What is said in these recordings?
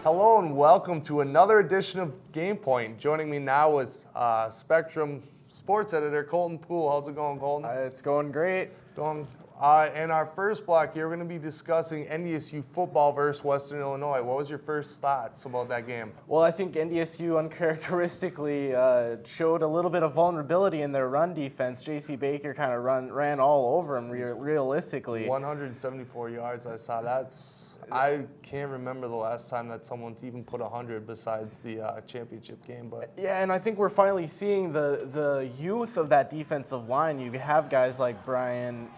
Hello and welcome to another edition of GamePoint. Joining me now is Spectrum Sports Editor Colton Poole. How's it going, Colton? It's going great. In our first block here, we're going to be discussing NDSU Football versus Western Illinois. What was your first thoughts about that game? Well, I think NDSU uncharacteristically showed a little bit of vulnerability in their run defense. J.C. Baker kind of ran all over him realistically. 174 yards, I saw. I can't remember the last time that someone's even put 100 besides the championship game. But yeah, and I think we're finally seeing the youth of that defensive line. You have guys like Brian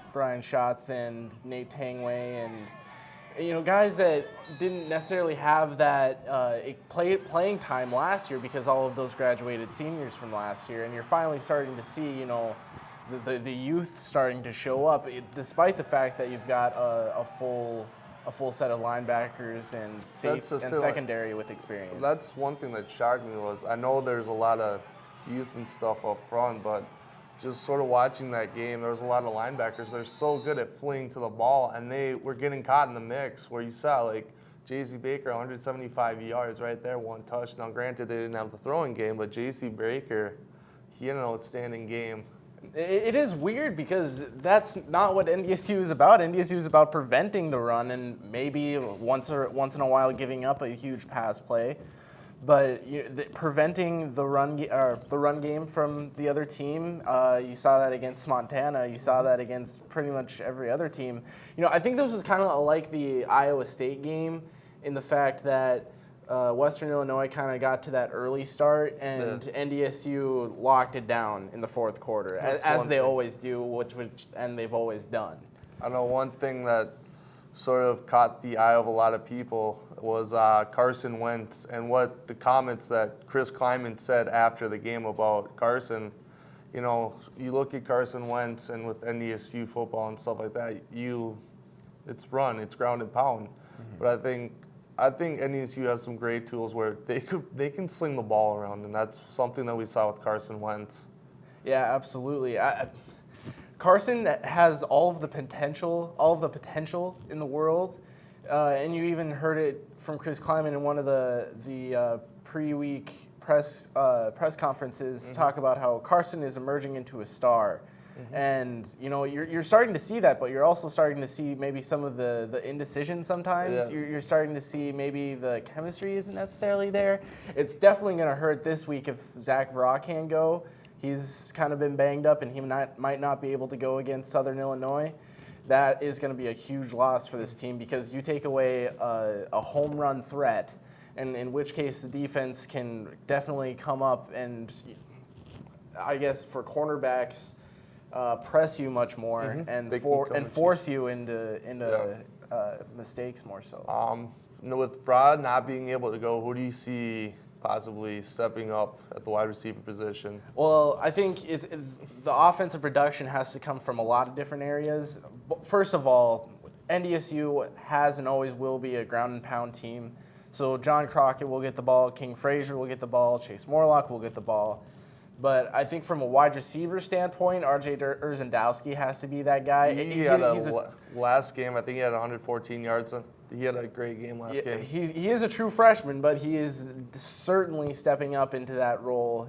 Schatz and Nate Tangway, and guys that didn't necessarily have that playing time last year because all of those graduated seniors from last year, and you're finally starting to see the youth starting to show up, despite the fact that you've got a full set of linebackers and secondary with experience. That's one thing that shocked me was I know there's a lot of youth and stuff up front, but just sort of watching that game, there was a lot of linebackers. They're so good at fleeing to the ball, and they were getting caught in the mix where you saw like J.C. Baker, 175 yards right there, one touchdown. Granted, they didn't have the throwing game, but J.C. Baker, he had an outstanding game. It is weird because that's not what NDSU is about. NDSU is about preventing the run and maybe once in a while giving up a huge pass play. But preventing the run game from the other team, you saw that against Montana. You saw that against pretty much every other team. I think this was kind of like the Iowa State game in the fact that Western Illinois kind of got to that early start, and NDSU locked it down in the fourth quarter, as they always do, and they've always done. I know one thing that sort of caught the eye of a lot of people was Carson Wentz and what the comments that Chris Kleiman said after the game about Carson. You look at Carson Wentz and with NDSU football and stuff like that, it's ground and pound. Mm-hmm. But I think NDSU has some great tools where they can sling the ball around, and that's something that we saw with Carson Wentz. Yeah, absolutely. Carson has all of the potential in the world, and you even heard it from Chris Kleiman in one of the pre-week press conferences Mm-hmm. talk about how Carson is emerging into a star. Mm-hmm. And you're starting to see that, but you're also starting to see maybe some of the indecision sometimes. Yeah. You're starting to see maybe the chemistry isn't necessarily there. It's definitely going to hurt this week if Zach Vra can't go. He's kind of been banged up, and he might not be able to go against Southern Illinois. That is going to be a huge loss for this team because you take away a home run threat, and in which case the defense can definitely come up and, I guess for cornerbacks, press you much more, mm-hmm. and force you into mistakes more so. With Vra not being able to go, who do you see possibly stepping up at the wide receiver position? Well, I think the offensive production has to come from a lot of different areas. First of all, NDSU has and always will be a ground and pound team. So John Crockett will get the ball, King Frazier will get the ball, Chase Morlock will get the ball. But I think from a wide receiver standpoint, R.J. Urzendowski has to be that guy. Last game, I think he had 114 yards. He had a great game last game. He is a true freshman, but he is certainly stepping up into that role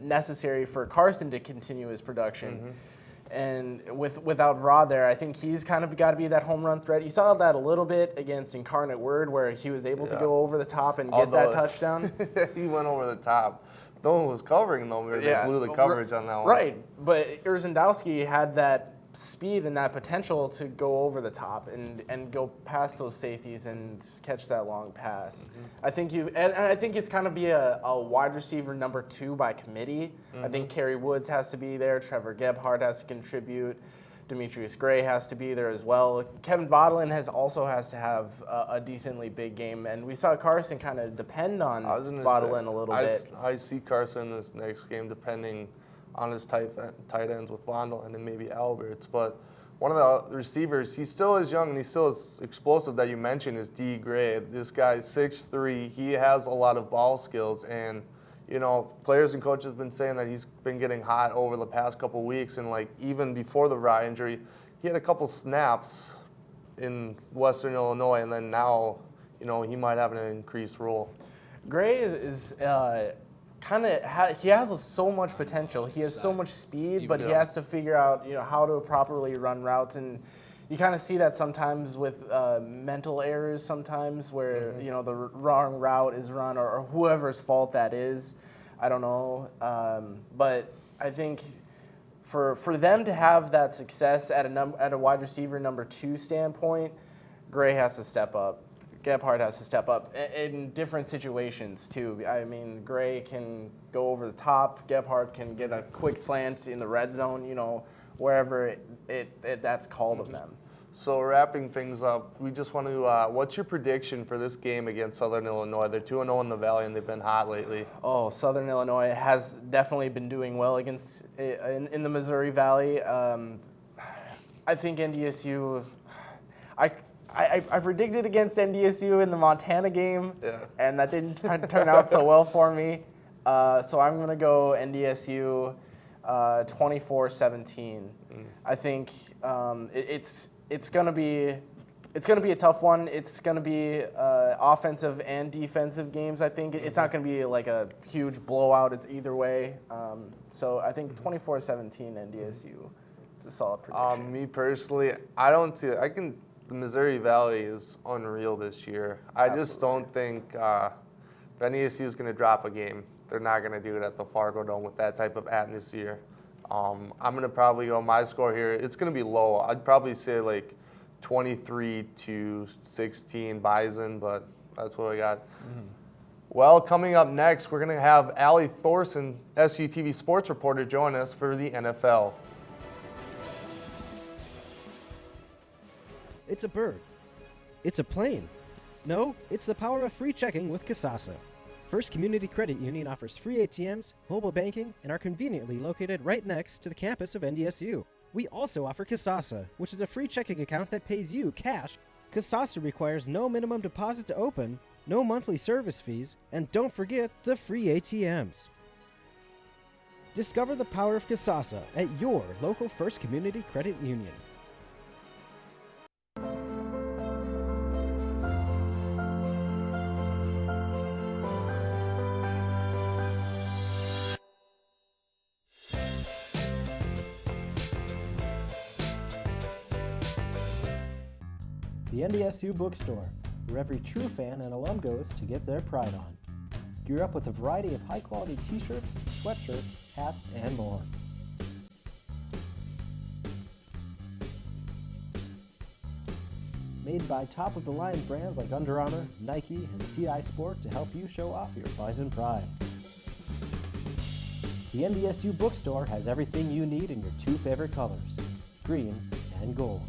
necessary for Carson to continue his production. Mm-hmm. And without Vra there, I think he's kind of got to be that home run threat. You saw that a little bit against Incarnate Word, where he was able to go over the top and get that touchdown. He went over the top. No one was covering them. They blew the coverage on that one. Right, but Urzendowski had that speed and that potential to go over the top and go past those safeties and catch that long pass. Mm-hmm. I think it's kind of be a wide receiver number 2 by committee. Mm-hmm. I think Kerry Woods has to be there. Trevor Gebhardt has to contribute. Demetrius Gray has to be there as well. Kevin Vaudelin has to have a decently big game, and we saw Carson kind of depend on Vaudelin a little bit. I see Carson in this next game depending on his tight ends with Vaudelin and maybe Alberts. But one of the receivers, he still is young and he's still as explosive that you mentioned is D. Gray. This guy's 6'3". He has a lot of ball skills, and players and coaches have been saying that he's been getting hot over the past couple weeks, and even before the Vra injury, he had a couple snaps in Western Illinois, and then now he might have an increased role. Gray is kind of he has so much potential. He has so much speed, but he has to figure out how to properly run routes, and you kind of see that sometimes with mental errors. Sometimes where the wrong route is run, or whoever's fault that is. I don't know, but I think for them to have that success at a wide receiver number 2 standpoint, Gray has to step up. Gebhardt has to step up in different situations too. I mean, Gray can go over the top. Gebhardt can get a quick slant in the red zone. Wherever that's called of them. So wrapping things up, we just want to. What's your prediction for this game against Southern Illinois? They're 2-0 in the Valley, and they've been hot lately. Oh, Southern Illinois has definitely been doing well against in the Missouri Valley. I think NDSU. I predicted against NDSU in the Montana game, and that didn't turn out so well for me. So I'm going to go NDSU 24-17. I think it's going to be a tough one. It's going to be offensive and defensive games. I think it's not going to be like a huge blowout either way. So I think 24-17 NDSU. It's a solid prediction. Me personally, I don't see. The Missouri Valley is unreal this year. I just don't think if NDSU is going to drop a game, they're not going to do it at the Fargo Dome with that type of atmosphere. I'm going to probably go my score here. It's going to be low. I'd probably say like 23-16 Bison, but that's what I got. Well, coming up next, we're going to have Allie Thorson, SUTV sports reporter, join us for the NFL. It's a bird. It's a plane. No, it's the power of free checking with Kasasa. First Community Credit Union offers free ATMs, mobile banking, and are conveniently located right next to the campus of NDSU. We also offer Kasasa, which is a free checking account that pays you cash. Kasasa requires no minimum deposit to open, no monthly service fees, and don't forget the free ATMs. Discover the power of Kasasa at your local First Community Credit Union. The NDSU Bookstore, where every true fan and alum goes to get their pride on. Gear up with a variety of high-quality t-shirts, sweatshirts, hats, and more. Made by top-of-the-line brands like Under Armour, Nike, and CI Sport to help you show off your Bison pride. The NDSU Bookstore has everything you need in your 2 favorite colors, green and gold.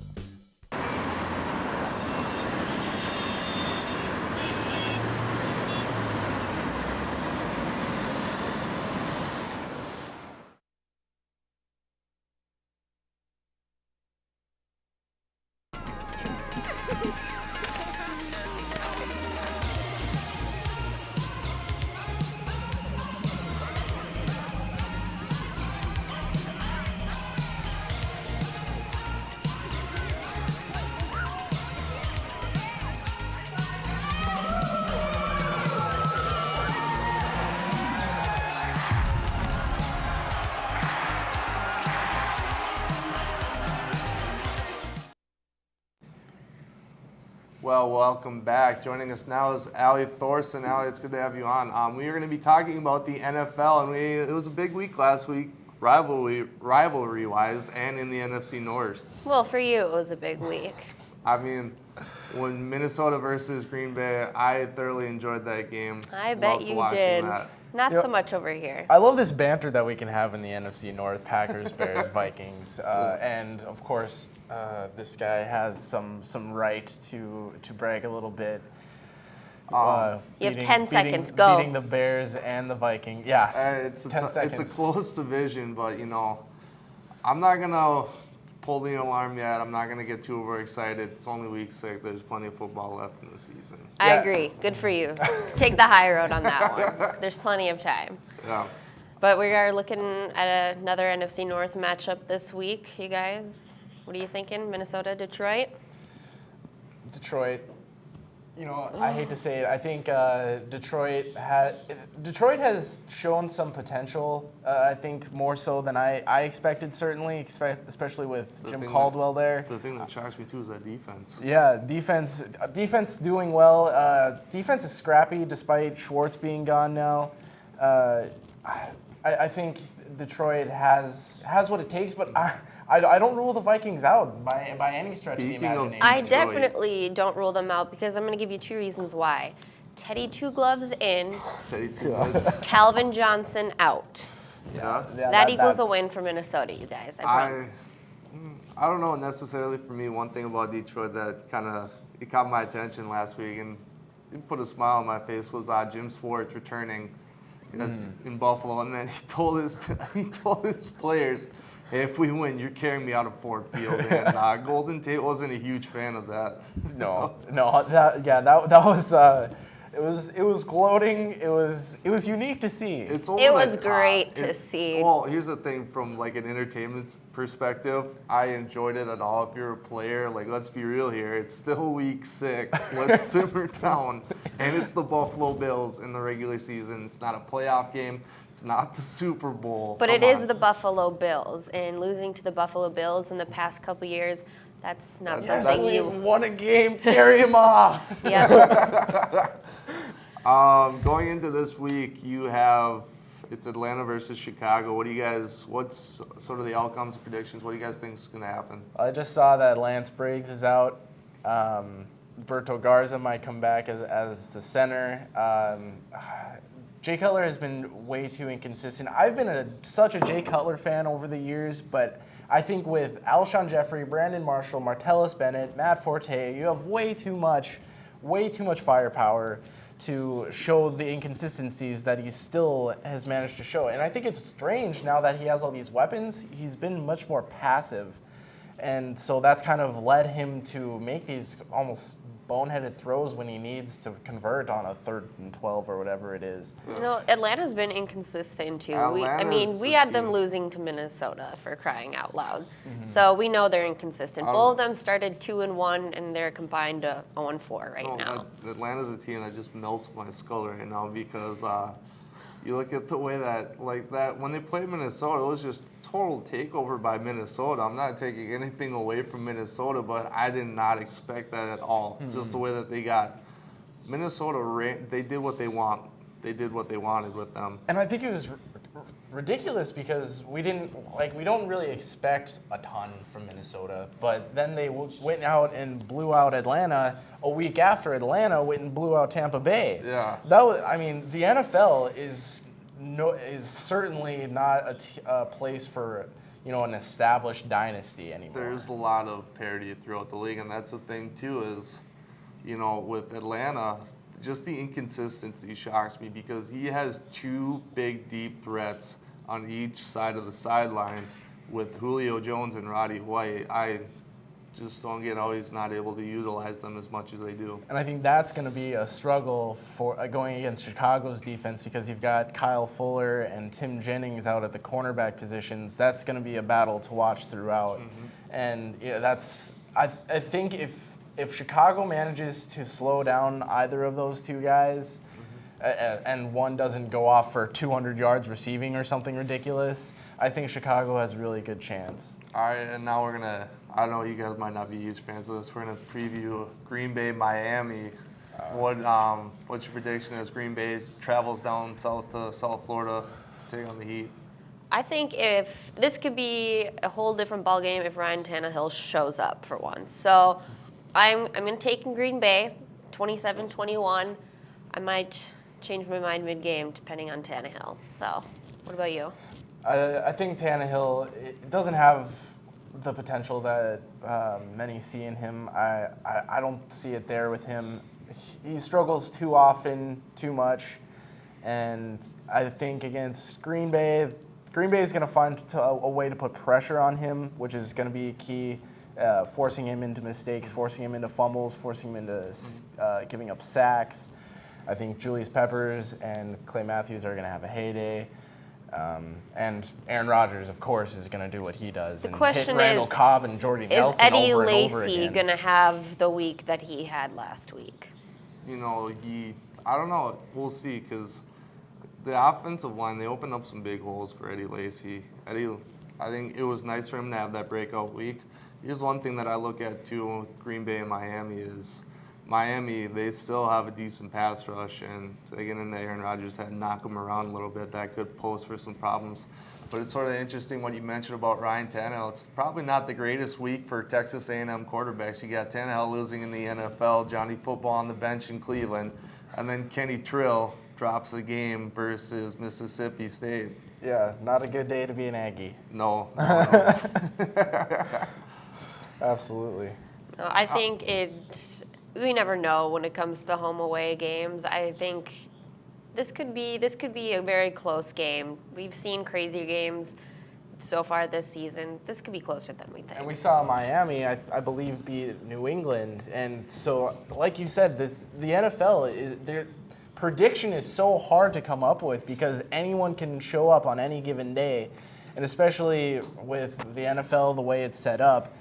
Well, welcome back. Joining us now is Allie Thorson. Allie, it's good to have you on. We are going to be talking about the NFL, and it was a big week last week, rivalry-wise, and in the NFC North. Well, for you, it was a big week. I mean, when Minnesota versus Green Bay, I thoroughly enjoyed that game. I bet you did. Not so much over here. I love this banter that we can have in the NFC North: Packers, Bears, Vikings, and of course, this guy has some right to brag a little bit. You have 10 seconds. Go. Beating the Bears and the Vikings. Yeah, it's a close division, but I'm not gonna pull the alarm yet. I'm not gonna get too overexcited. It's only week 6. There's plenty of football left in the season. I agree. Good for you. Take the high road on that one. There's plenty of time. Yeah. But we are looking at another NFC North matchup this week. You guys, what are you thinking? Minnesota, Detroit? Detroit. I hate to say it. I think Detroit has shown some potential. I think more so than I expected, certainly, especially with Jim Caldwell there. The thing that shocks me too is that defense. Yeah, defense doing well. Defense is scrappy despite Schwartz being gone now. I think Detroit has what it takes, but I don't rule the Vikings out by any stretch of the imagination. I definitely don't rule them out because I'm going to give you 2 reasons why. Teddy Two Gloves in, Teddy Two Gloves. Calvin Johnson out. Yeah. That equals a win for Minnesota, you guys. I promise. I don't know necessarily for me. One thing about Detroit that it caught my attention last week and it put a smile on my face was Jim Schwartz returning in Buffalo, and then he told his players, "Hey, if we win, you're carrying me out of Ford Field." And Golden Tate wasn't a huge fan of that. No, that was it was gloating. It was unique to see. It was great to see. Well, here's the thing, from like an entertainment perspective, I enjoyed it at all. If you're a player, let's be real here, it's still week 6. Let's simmer down. And it's the Buffalo Bills in the regular season. It's not a playoff game. It's not the Super Bowl. But it is the Buffalo Bills, and losing to the Buffalo Bills in the past couple years, that's not something you won a game. Carry him off. Yeah. Going into this week, it's Atlanta versus Chicago. What's sort of the outcomes and predictions? What do you guys think is going to happen? I just saw that Lance Briggs is out. Berto Garza might come back as the center. Jay Cutler has been way too inconsistent. I've been such a Jay Cutler fan over the years, but I think with Alshon Jeffrey, Brandon Marshall, Martellus Bennett, Matt Forte, you have way too much firepower to show the inconsistencies that he still has managed to show. And I think it's strange now that he has all these weapons, he's been much more passive. And so that's kind of led him to make these almost boneheaded throws when he needs to convert on a 3rd and 12 or whatever it is. Atlanta's been inconsistent too. We had them losing to Minnesota, for crying out loud. Mm-hmm. So we know they're inconsistent. Both of them started 2-1, and they're combined to 0-4 right now. Atlanta's a team that just melts my skull right now because you look at the way that when they played Minnesota, it was just total takeover by Minnesota. I'm not taking anything away from Minnesota, but I did not expect that at all. Mm-hmm. Just the way that they got Minnesota, they did what they want. They did what they wanted with them. And I think it was ridiculous because we don't really expect a ton from Minnesota, but then they went out and blew out Atlanta a week after Atlanta went and blew out Tampa Bay. Yeah. The NFL is certainly not a place for an established dynasty anymore. There's a lot of parity throughout the league, and that's the thing too is, with Atlanta, just the inconsistency shocks me because he has 2 big, deep threats on each side of the sideline with Julio Jones and Roddy White. I just don't get how he's not able to utilize them as much as they do. And I think that's going to be a struggle for going against Chicago's defense because you've got Kyle Fuller and Tim Jennings out at the cornerback positions. That's going to be a battle to watch throughout. Mm-hmm. And I think if Chicago manages to slow down either of those 2 guys, and one doesn't go off for 200 yards receiving or something ridiculous, I think Chicago has a really good chance. All right, and now we're going to, I know you guys might not be huge fans of this, we're going to preview Green Bay, Miami. What's your prediction as Green Bay travels down south to South Florida to take on the Heat? I think if this could be a whole different ballgame if Ryan Tannehill shows up for once. So I'm going to take Green Bay, 27-21. I might change my mind mid-game depending on Tannehill. So what about you? I think Tannehill doesn't have the potential that many see in him. I don't see it there with him. He struggles too often, too much. And I think against Green Bay is going to find a way to put pressure on him, which is going to be key, forcing him into mistakes, forcing him into fumbles, forcing him into giving up sacks. I think Julius Peppers and Clay Matthews are going to have a heyday. And Aaron Rodgers, of course, is going to do what he does. The and question hit Randall Cobb and Jordy Nelson is Eddie over and over Lacy again. going to have the week that he had last week? I don't know. We'll see, because the offensive line, they opened up some big holes for Eddie Lacy. I think it was nice for him to have that breakout week. Here's one thing that I look at, too, with Green Bay and Miami is Miami, they still have a decent pass rush, and they get into Aaron Rodgers' head and knock him around a little bit. That could pose for some problems. But it's sort of interesting what you mentioned about Ryan Tannehill. It's probably not the greatest week for Texas A&M quarterbacks. You got Tannehill losing in the NFL, Johnny Football on the bench in Cleveland, and then Kenny Trill drops a game versus Mississippi State. Yeah, not a good day to be an Aggie. No. Absolutely. No, I think we never know when it comes to the home away games. I think this could be a very close game. We've seen crazy games so far this season. This could be closer than we think. And we saw Miami, I believe, beat New England. And so, like you said, the NFL, their prediction is so hard to come up with because anyone can show up on any given day. And especially with the NFL, the way it's set up,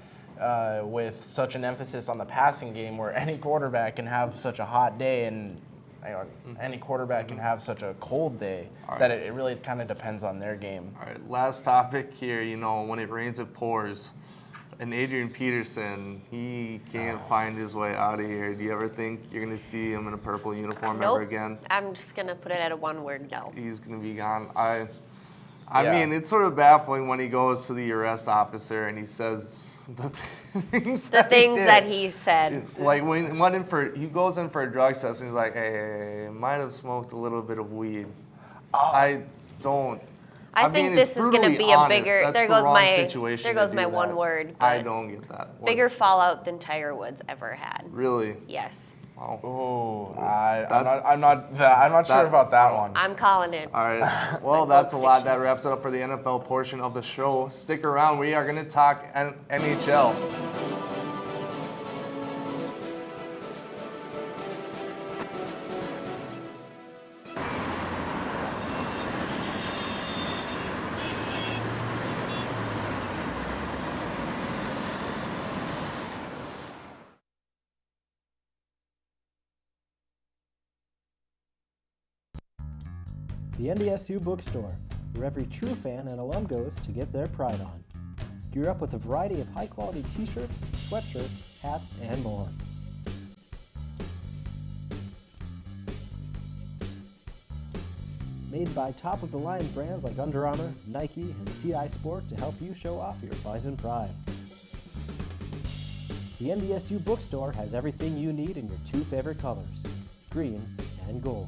with such an emphasis on the passing game where any quarterback can have such a hot day and any quarterback can have such a cold day that it really kind of depends on their game. All right, last topic here. When it rains, it pours. And Adrian Peterson, he can't find his way out of here. Do you ever think you're going to see him in a purple uniform Nope. ever again? I'm just going to put it at a one word no. He's going to be gone. I mean, it's sort of baffling when he goes to the arrest officer and he says the things that he said. Like when he goes in for a drug test and he's like, hey, might have smoked a little bit of weed. I think this is going to be a bigger. There goes my one word. I don't get that. Bigger fallout than Tiger Woods ever had. Really? Yes. Wow. Oh, I'm not sure about that one. I'm calling it. All right. Well, that's a lot. That wraps it up for the NFL portion of the show. Stick around. We are going to talk NHL. The NDSU Bookstore, where every true fan and alum goes to get their pride on. Gear up with a variety of high-quality t-shirts, sweatshirts, hats, and more. Made by top-of-the-line brands like Under Armour, Nike, and CI Sport to help you show off your Bison pride. The NDSU Bookstore has everything you need in your two favorite colors, green and gold.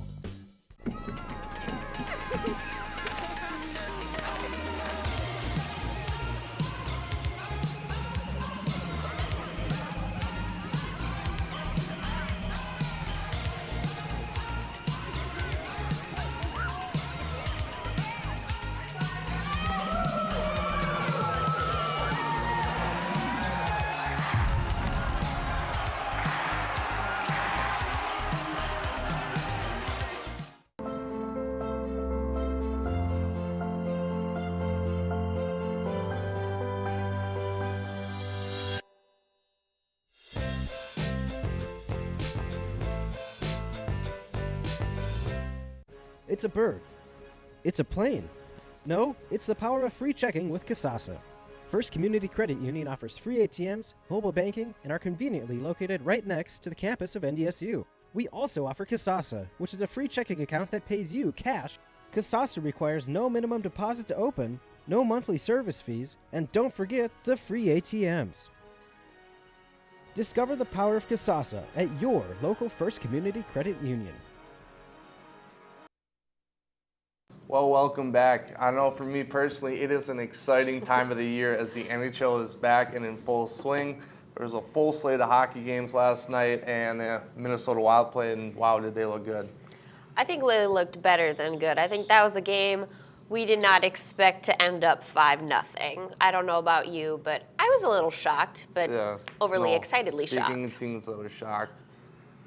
It's a bird. It's a plane. No, it's the power of free checking with Kasasa. First Community Credit Union offers free ATMs, mobile banking, and are conveniently located right next to the campus of NDSU. We also offer Kasasa, which is a free checking account that pays you cash. Kasasa requires no minimum deposit to open, no monthly service fees, and don't forget the free ATMs. Discover the power of Kasasa at your local First Community Credit Union. Well, welcome back. I know for me personally, it is an exciting time of the year as the NHL is back and in full swing. There was a full slate of hockey games last night, and the Minnesota Wild played, and wow, did they look good. I think they looked better than good. I think that was a game we did not expect to end up 5-0. I don't know about you, but I was a little shocked, but overly excitedly shocked. Speaking of teams that were shocked,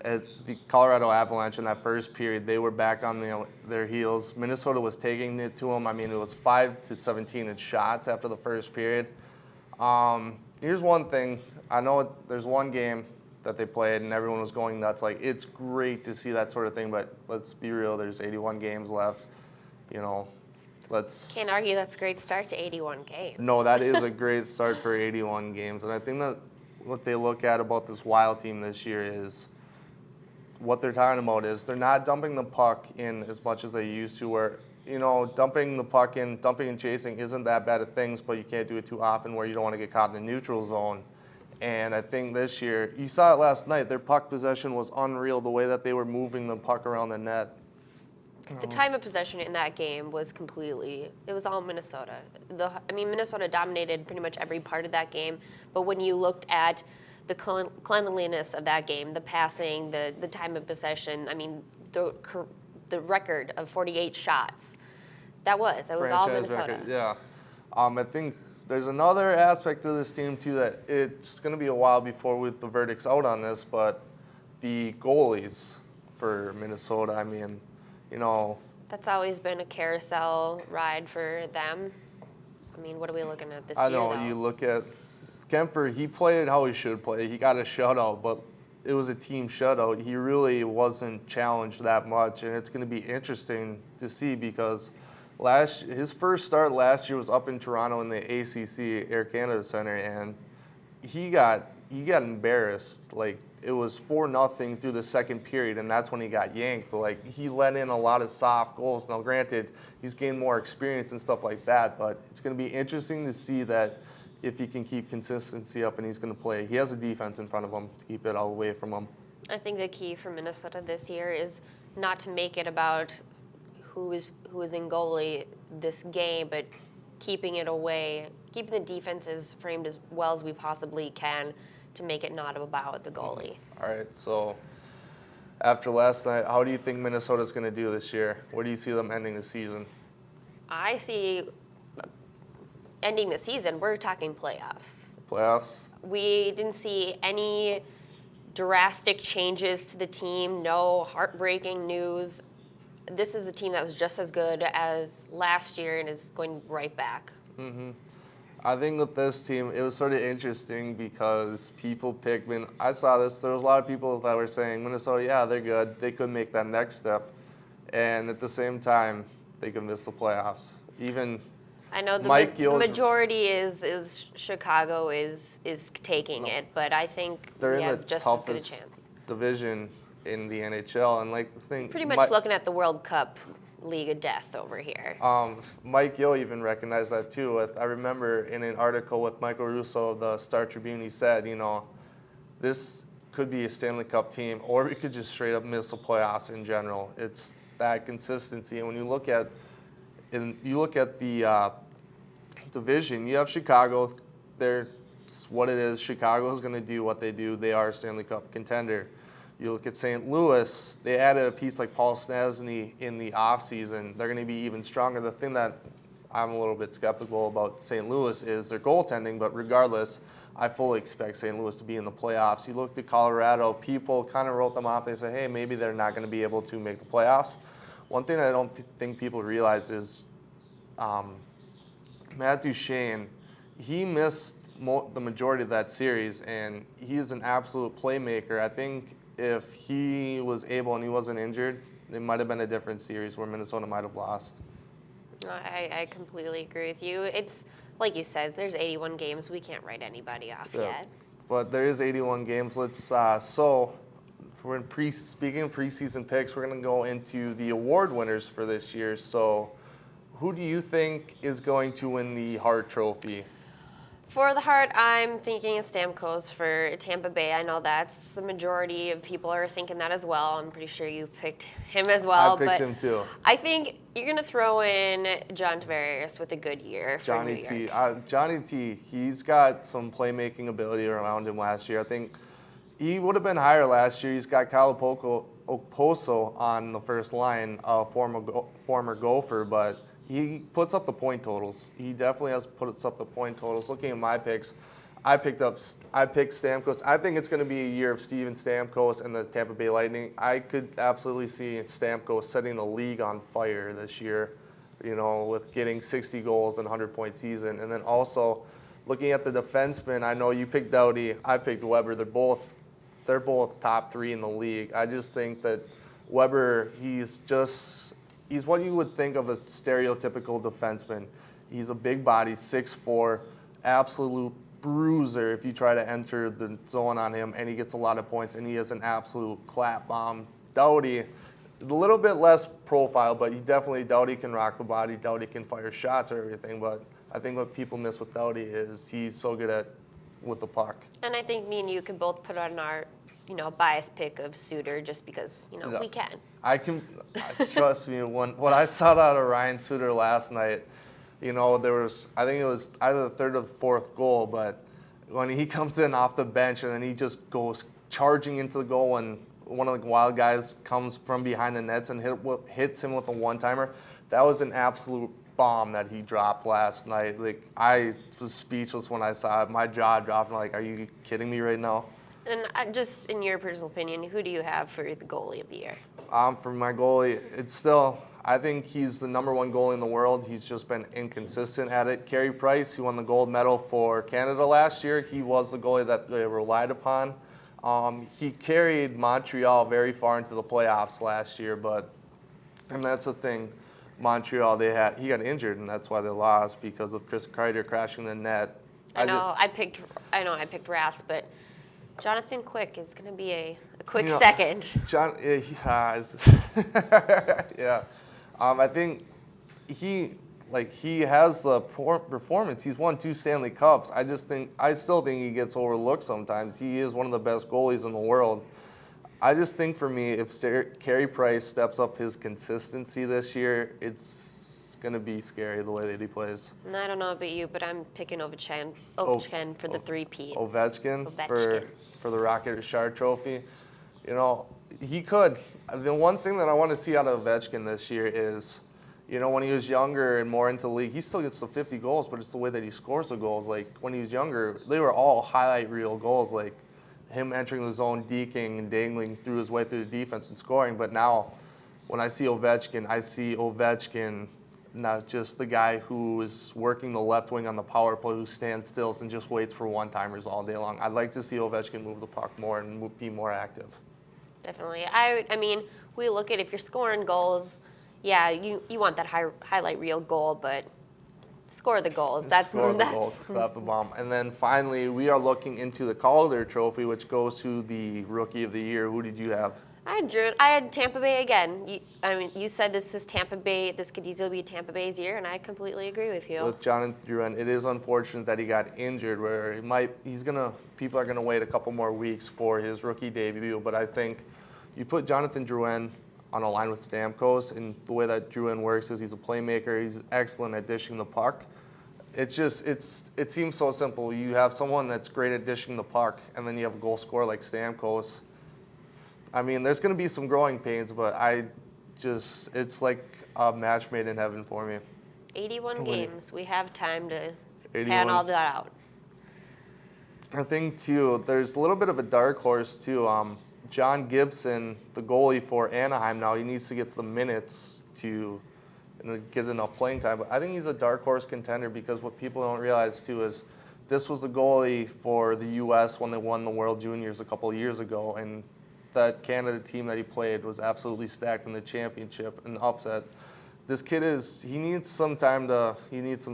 at the Colorado Avalanche in that first period, they were back on their heels. Minnesota was taking it to them. I mean, it was 5-17 in shots after the first period. Here's one thing. I know there's one game that they played, and everyone was going nuts. Like, it's great to see that sort of thing, but let's be real, there's 81 games left. You know, Can't argue that's a great start to 81 games. No, that is a great start for 81 games. And I think that what they look at about this Wild team this year is what they're talking about is they're not dumping the puck in as much as they used to, where, you know, dumping the puck in, dumping and chasing isn't that bad of things, but you can't do it too often where you don't want to get caught in the neutral zone. And I think this year, you saw it last night, their puck possession was unreal, the way that they were moving the puck around the net. The time of possession in that game was it was all Minnesota. Minnesota dominated pretty much every part of that game, but when you looked at the cleanliness of that game, the passing, the time of possession, the record of 48 shots, that was all Franchise Minnesota. record, yeah. I think there's another aspect of this team, too, that it's going to be a while before the verdict's out on this, but the goalies for Minnesota, you know. That's always been a carousel ride for them. What are we looking at this year, I know, though? you look at Kemper, he played how he should play. He got a shutout, but it was a team shutout. He really wasn't challenged that much, and it's going to be interesting to see because his first start last year was up in Toronto in the ACC Air Canada Center, and he got embarrassed. Like, it was 4-0 through the second period, and that's when he got yanked. But, like, he let in a lot of soft goals. Now, granted, he's gained more experience and stuff like that, but it's going to be interesting to see that if he can keep consistency up and he's going to play. He has a defense in front of him to keep it all away from him. I think the key for Minnesota this year is not to make it about who is in goalie this game, but keeping it away, keeping the defenses framed as well as we possibly can to make it not about the goalie. All right, so after last night, how do you think Minnesota's going to do this year? Where do you see them ending the season? I see ending the season, we're talking playoffs. Playoffs? We didn't see any drastic changes to the team, no heartbreaking news. This is a team that was just as good as last year and is going right back. Mm-hmm. I think with this team, it was sort of interesting because people picked I saw this, there was a lot of people that were saying, Minnesota, yeah, they're good. They could make that next step. And at the same time, they could miss the playoffs. Even I know the majority is Chicago is taking it, but I think they're we in have the just as good a toughest chance. division in the NHL. And like the thing, Pretty much looking at the World Cup League of Death over here. Mike Yeo even recognized that too. I remember in an article with Michael Russo of the Star Tribune, he said, this could be a Stanley Cup team, or we could just straight up miss the playoffs in general. It's that consistency. And when you look at the division, you have Chicago. It's what it is. Chicago is going to do what they do. They are a Stanley Cup contender. You look at St. Louis, they added a piece like Paul Stastny in the offseason. They're going to be even stronger. The thing that I'm a little bit skeptical about St. Louis is their goaltending, but regardless, I fully expect St. Louis to be in the playoffs. You looked at Colorado, people kind of wrote them off. They said, hey, maybe they're not going to be able to make the playoffs. One thing I don't think people realize is Matt Duchene, he missed the majority of that series, and he is an absolute playmaker. I think if he was able and he wasn't injured, it might have been a different series where Minnesota might have lost. I completely agree with you. It's like you said, there's 81 games. We can't write anybody off yet. But there is 81 games. Let's so we're speaking of preseason picks, we're going to go into the award winners for this year. So who do you think is going to win the Hart Trophy? For the Hart, I'm thinking of Stamkos for Tampa Bay. I know that's the majority of people are thinking that as well. I'm pretty sure you picked him as well. I picked him too. I think you're going to throw in John Tavares with a good year for New York. Johnny T, he's got some playmaking ability around him last year. I think he would have been higher last year. He's got Kyle Okposo on the first line, former Gopher, but he puts up the point totals. He definitely puts up the point totals. Looking at my picks, I picked Stamkos. I think it's going to be a year of Steven Stamkos and the Tampa Bay Lightning. I could absolutely see Stamkos setting the league on fire this year, with getting 60 goals and 100-point season. And then also looking at the defensemen, I know you picked Doughty, I picked Weber. They're both they're both top 3 in the league. I just think that Weber, he's what you would think of a stereotypical defenseman. He's a big body, 6'4", absolute bruiser if you try to enter the zone on him, and he gets a lot of points, and he is an absolute clap bomb. Doughty, a little bit less profile, but Doughty can rock the body. Doughty can fire shots or everything, but I think what people miss with Doughty is he's so good with the puck. And I think me and you can both put on our, bias pick of Suter just because, we can. Trust me, when I saw that out of Ryan Suter last night, there was, I think it was either the third or the fourth goal, but when he comes in off the bench and then he just goes charging into the goal and one of the wild guys comes from behind the nets and hits him with a one-timer, that was an absolute bomb that he dropped last night. Like, I was speechless when I saw it. My jaw dropped. I'm like, are you kidding me right now? And just in your personal opinion, who do you have for the goalie of the year? For my goalie, it's still, I think he's the number 1 goalie in the world. He's just been inconsistent at it. Carey Price, he won the gold medal for Canada last year. He was the goalie that they relied upon. He carried Montreal very far into the playoffs last year, and that's the thing. Montreal, he got injured, and that's why they lost because of Chris Kreider crashing the net. I picked Rask, but Jonathan Quick is going to be a quick second. Yeah. I think he has the performance. He's won 2 Stanley Cups. I still think he gets overlooked sometimes. He is one of the best goalies in the world. I just think for me, if Carey Price steps up his consistency this year, it's going to be scary the way that he plays. And I don't know about you, but I'm picking Ovechkin for the 3-peat. Ovechkin. For the Rocket Richard Trophy. He could. The one thing that I want to see out of Ovechkin this year is, when he was younger and more into the league, he still gets the 50 goals, but it's the way that he scores the goals. Like, when he was younger, they were all highlight reel goals, like him entering the zone, deking and dangling through his way through the defense and scoring. But now, when I see Ovechkin, not just the guy who is working the left wing on the power play, who stands still and just waits for one-timers all day long. I'd like to see Ovechkin move the puck more and be more active. Definitely. I mean, we look at if you're scoring goals, yeah, you want that highlight reel goal, but score the goals. Clap the bomb. And then finally, we are looking into the Calder Trophy, which goes to the Rookie of the Year. Who did you have? I had Tampa Bay again. You said this is Tampa Bay. This could easily be Tampa Bay's year, and I completely agree with you. With Jonathan Drouin, it is unfortunate that he got injured. Where people are gonna wait a couple more weeks for his rookie debut. But I think you put Jonathan Drouin on a line with Stamkos, and the way that Drouin works is he's a playmaker. He's excellent at dishing the puck. It seems so simple. You have someone that's great at dishing the puck, and then you have a goal scorer like Stamkos. I mean, there's going to be some growing pains, but it's like a match made in heaven for me. 81 games. We have time to pan all that out. I think, too, there's a little bit of a dark horse, too. John Gibson, the goalie for Anaheim now, he needs to get to the minutes to get enough playing time. But I think he's a dark horse contender because what people don't realize, too, is this was the goalie for the U.S. when they won the World Juniors a couple of years ago, and that Canada team that he played was absolutely stacked in the championship and upset. This kid he needs some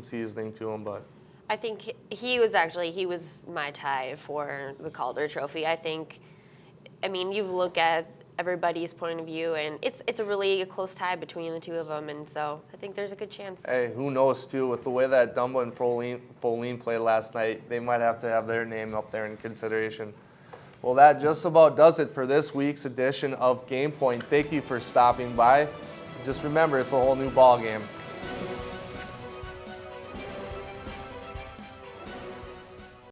seasoning to him, but. I think he was my tie for the Calder Trophy. I mean, you look at everybody's point of view, and it's a really close tie between the two of them, and so I think there's a good chance. Hey, who knows, too, with the way that Dumba and Folin played last night, they might have to have their name up there in consideration. Well, that just about does it for this week's edition of GamePoint. Thank you for stopping by. Just remember, it's a whole new ball game.